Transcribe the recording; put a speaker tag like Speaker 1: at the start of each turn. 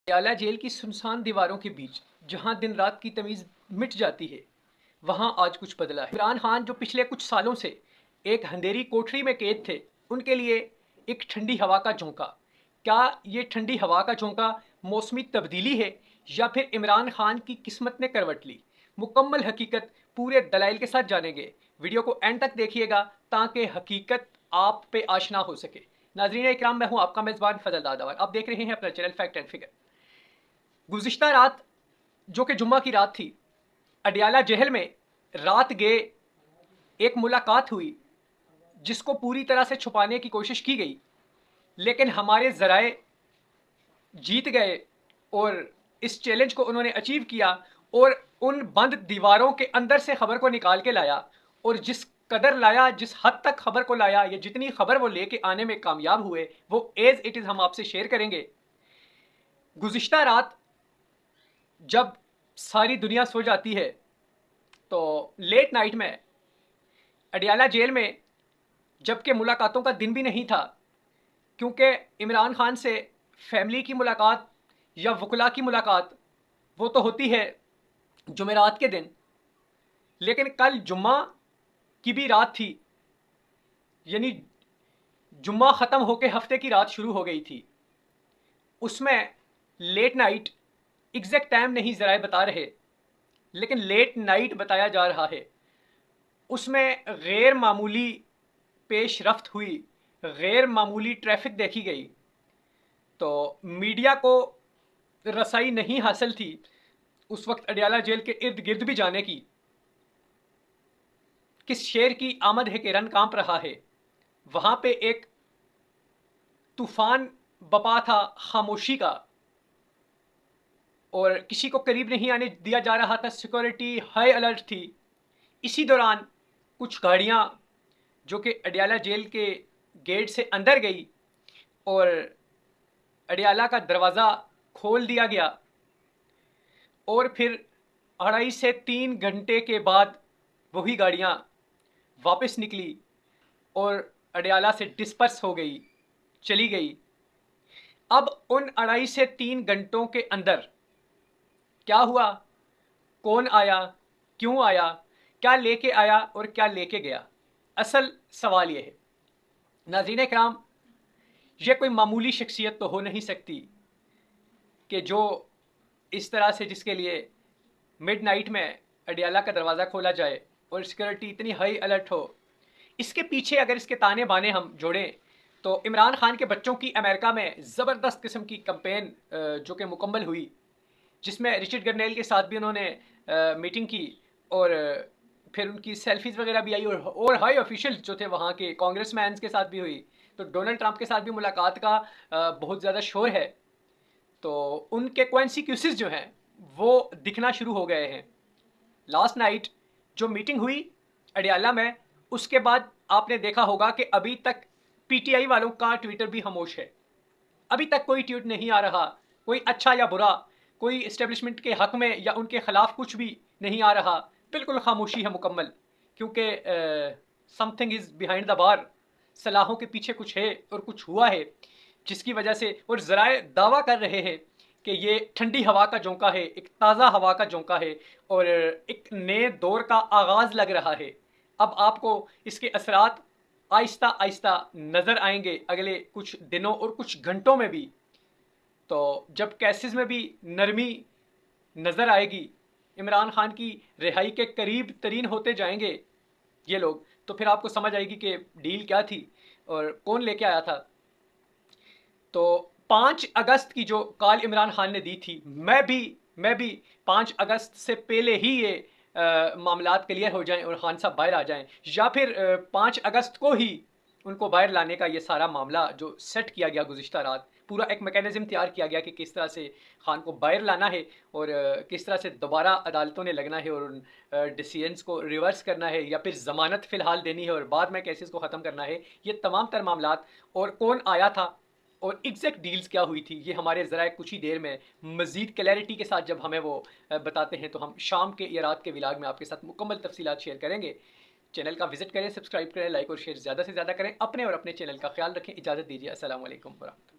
Speaker 1: Patiala jail की सुनसान दीवारों के बीच जहां दिन रात की तमीज़ मिट जाती है, वहां आज कुछ बदला है। इमरान खान जो पिछले कुछ सालों से एक अंधेरी कोठरी में कैद थे, उनके लिए एक ठंडी हवा का झोंका। क्या ये ठंडी हवा का झोंका मौसमी तब्दीली है या फिर इमरान खान की किस्मत ने करवट ली? मुकम्मल हकीकत पूरे दलाइल के साथ जानेंगे। वीडियो को एंड तक देखिएगा ताकि हकीकत आप पे आशना हो सके। नाज़रीन इकराम, मैं हूं आपका मेज़बान फजल दादावर। आप देख रहे हैं अपना चैनल फैक्ट एंड फिगर। गुज़िश्ता रात, जो कि जुम्मा की रात थी, अडियाला जेल में रात गए एक मुलाकात हुई जिसको पूरी तरह से छुपाने की कोशिश की गई, लेकिन हमारे ज़राए जीत गए और इस चैलेंज को उन्होंने अचीव किया और उन बंद दीवारों के अंदर से खबर को निकाल के लाया। और जिस कदर लाया, जिस हद तक खबर को लाया, या जितनी खबर वो लेके आने में कामयाब हुए, वो एज इट इज़ हम आपसे शेयर करेंगे। गुज़िश्ता रात जब सारी दुनिया सो जाती है, तो लेट नाइट में अडियाला जेल में, जबकि मुलाकातों का दिन भी नहीं था, क्योंकि इमरान खान से फैमिली की मुलाकात या वकला की मुलाकात वो तो होती है जुमेरात के दिन, लेकिन कल जुम्मा की भी रात थी, यानी जुम्मा ख़त्म होकर हफ्ते की रात शुरू हो गई थी। उसमें लेट नाइट, एग्जैक्ट टाइम नहीं ज़राए बता रहे, लेकिन लेट नाइट बताया जा रहा है। उसमें गैर मामूली पेश रफ्त हुई, गैर मामूली ट्रैफिक देखी गई। तो मीडिया को रसाई नहीं हासिल थी उस वक्त अडियाला जेल के इर्द गिर्द भी जाने की। किस शेर की आमद है कि रन कांप रहा है। वहां पे एक तूफान बपा था खामोशी का, और किसी को करीब नहीं आने दिया जा रहा था। सिक्योरिटी हाई अलर्ट थी। इसी दौरान कुछ गाड़ियां जो कि अडियाला जेल के गेट से अंदर गई और अडियाला का दरवाज़ा खोल दिया गया, और फिर 2.5 से 3 घंटे के बाद वही गाड़ियां वापस निकली और अडियाला से डिस्पर्स हो गई, चली गई। अब उन 2.5 से 3 घंटों के अंदर क्या हुआ, कौन आया, क्यों आया, क्या लेके आया और क्या लेके गया, असल सवाल यह है। नाज़रीन इकराम, यह कोई मामूली शख्सियत तो हो नहीं सकती कि जो इस तरह से, जिसके लिए मिड नाइट में अडियाला का दरवाज़ा खोला जाए और सिक्योरिटी इतनी हाई अलर्ट हो। इसके पीछे अगर इसके ताने बाने हम जोड़ें, तो इमरान खान के बच्चों की अमेरिका में ज़बरदस्त किस्म की कैंपेन जो कि मुकम्मल हुई, जिसमें रिचर्ड गर्नेल के साथ भी उन्होंने मीटिंग की, और फिर उनकी सेल्फीज़ वगैरह भी आई, और हाई ऑफिशियल जो थे वहाँ के कांग्रेसमैन के साथ भी हुई। तो डोनाल्ड ट्रंप के साथ भी मुलाकात का बहुत ज़्यादा शोर है। तो उनके कॉन्सिक्वेंसेस जो हैं वो दिखना शुरू हो गए हैं। लास्ट नाइट जो मीटिंग हुई अडियाला में, उसके बाद आपने देखा होगा कि अभी तक पीटीआई वालों का ट्विटर भी खामोश है। अभी तक कोई ट्वीट नहीं आ रहा, कोई अच्छा या बुरा, कोई इस्टेब्लिशमेंट के हक में या उनके खिलाफ कुछ भी नहीं आ रहा। बिल्कुल खामोशी है मुकम्मल, क्योंकि something is behind the bar. सलाहों के पीछे कुछ है और कुछ हुआ है, जिसकी वजह से, और ज़राए दावा कर रहे हैं कि ये ठंडी हवा का झोंका है, एक ताज़ा हवा का झोंका है, और एक नए दौर का आगाज़ लग रहा है। अब आपको इसके असरात आहिस्ता आहिस्ता नज़र आएंगे अगले कुछ दिनों और कुछ घंटों में भी। तो जब केसेस में भी नरमी नज़र आएगी, इमरान खान की रिहाई के करीब तरीन होते जाएंगे ये लोग, तो फिर आपको समझ आएगी कि डील क्या थी और कौन लेके आया था। तो 5 अगस्त की जो कॉल इमरान खान ने दी थी, मैं भी 5 अगस्त से पहले ही ये मामलात क्लियर हो जाएं और खान साहब बाहर आ जाएं, या फिर 5 अगस्त को ही उनको बाहर लाने का ये सारा मामला जो सेट किया गया गुज़िश्ता रात, पूरा एक मैकेनिज़्म तैयार किया गया कि किस तरह से खान को बाहर लाना है और किस तरह से दोबारा अदालतों ने लगना है और उन डिसीजंस को रिवर्स करना है, या फिर ज़मानत फ़िलहाल देनी है और बाद में केसेस को ख़त्म करना है। ये तमाम तर मामलात, और कौन आया था और एग्जैक्ट डील्स क्या हुई थी, ये हमारे ज़रा कुछ ही देर में मज़ीद क्लैरिटी के साथ जब हमें वो बताते हैं, तो हम शाम के या रात के व्लॉग में आपके साथ मुकम्मल तफसीलात शेयर करेंगे। चैनल का विजिट करें, सब्सक्राइब करें, लाइक और शेयर ज़्यादा से ज़्यादा करें। अपने और अपने चैनल का ख्याल रखें। इजाज़त दीजिए। अस्सलाम वालेकुम वरहमतुल्लाह।